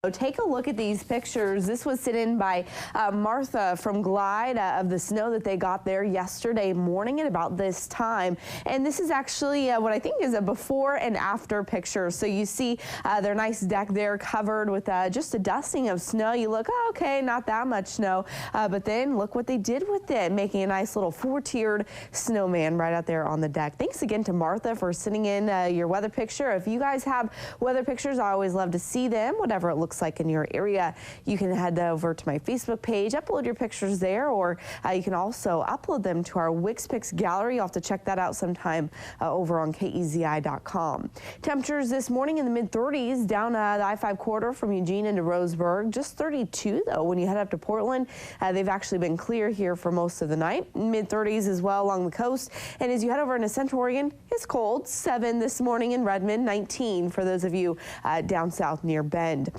So take a look at these pictures. This was sent in by Martha from Glide of the snow that they got there yesterday morning at about this time. And this is actually what I think is a before and after picture. So you see their nice deck there covered with just a dusting of snow. You look, oh, okay, not that much snow. But then look what they did with it, making a nice little four-tiered snowman right out there on the deck. Thanks again to Martha for sending in your weather picture. If you guys have weather pictures, I always love to see them, whatever it looks like in your area. You can head over to my Facebook page, upload your pictures there, or you can also upload them to our Wix Pics gallery. You'll have to check that out sometime over on KEZI.com. Temperatures this morning in the mid-30s down the I-5 corridor from Eugene into Roseburg. Just 32 though when you head up to Portland. They've actually been clear here for most of the night. Mid-30s as well along the coast. And as you head over into Central Oregon, it's cold. 7 this morning in Redmond, 19 for those of you down south near Bend.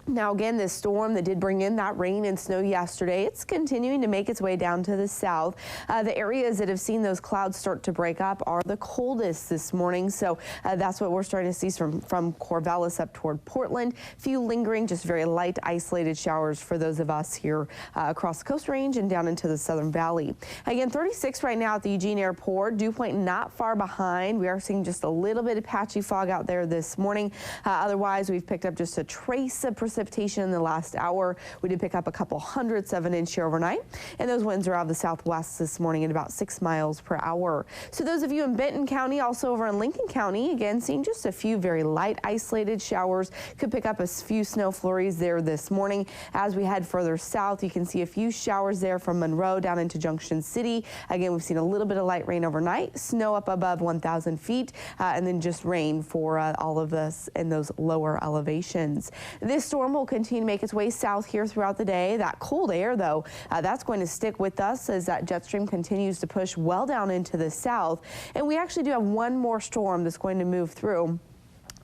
Now again, this storm that did bring in that rain and snow yesterday, it's continuing to make its way down to the south. The areas that have seen those clouds start to break up are the coldest this morning. So that's what we're starting to see from Corvallis up toward Portland. Few lingering, just very light isolated showers for those of us here across the Coast Range and down into the Southern Valley. Again, 36 right now at the Eugene Airport. Dew point not far behind. We are seeing just a little bit of patchy fog out there this morning. Otherwise, we've picked up just a trace of precipitation in the last hour. We did pick up a couple hundredths of an inch here overnight, and those winds are out of the southwest this morning at about 6 miles per hour. So those of you in Benton County, also over in Lincoln County, again seeing just a few very light isolated showers. Could pick up a few snow flurries there this morning. As we head further south, you can see a few showers there from Monroe down into Junction City. Again, we've seen a little bit of light rain overnight, snow up above 1,000 feet, and then just rain for all of us in those lower elevations. This storm will continue to make its way south here throughout the day. That cold air, though, that's going to stick with us as that jet stream continues to push well down into the south. And we actually do have one more storm that's going to move through.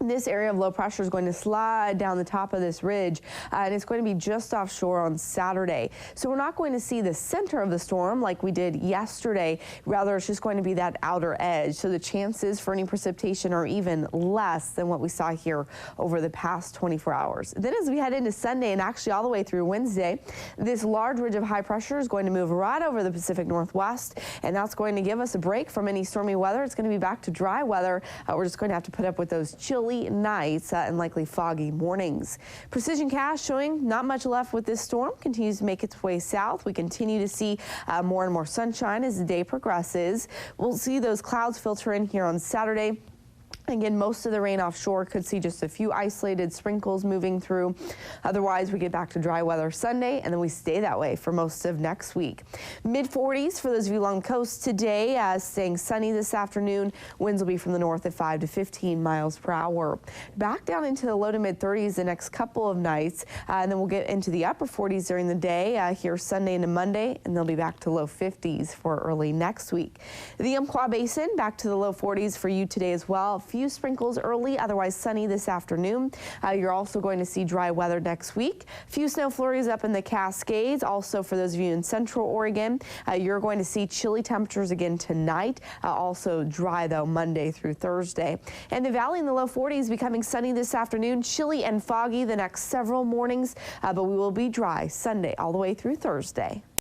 This area of low pressure is going to slide down the top of this ridge, and it's going to be just offshore on Saturday. So we're not going to see the center of the storm like we did yesterday. Rather, it's just going to be that outer edge. So the chances for any precipitation are even less than what we saw here over the past 24 hours. Then as we head into Sunday and actually all the way through Wednesday, this large ridge of high pressure is going to move right over the Pacific Northwest, and that's going to give us a break from any stormy weather. It's going to be back to dry weather. We're just going to have to put up with those chilly nights and likely foggy mornings. Precision Cast showing not much left with this storm. Continues to make its way south. We continue to see more and more sunshine as the day progresses. We'll see those clouds filter in here on Saturday. Again, most of the rain offshore. Could see just a few isolated sprinkles moving through. Otherwise, we get back to dry weather Sunday, and then we stay that way for most of next week. Mid-40s for those of you along the coast today, staying sunny this afternoon. Winds will be from the north at 5 to 15 miles per hour. Back down into the low to mid-30s the next couple of nights, and then we'll get into the upper 40s during the day here Sunday into Monday, and they'll be back to low 50s for early next week. The Umpqua Basin back to the low 40s for you today as well. A few sprinkles early, otherwise sunny this afternoon. You're also going to see dry weather next week. A few snow flurries up in the Cascades. Also for those of you in Central Oregon, you're going to see chilly temperatures again tonight. Also dry though Monday through Thursday. And the valley in the low 40s becoming sunny this afternoon. Chilly and foggy the next several mornings, but we will be dry Sunday all the way through Thursday.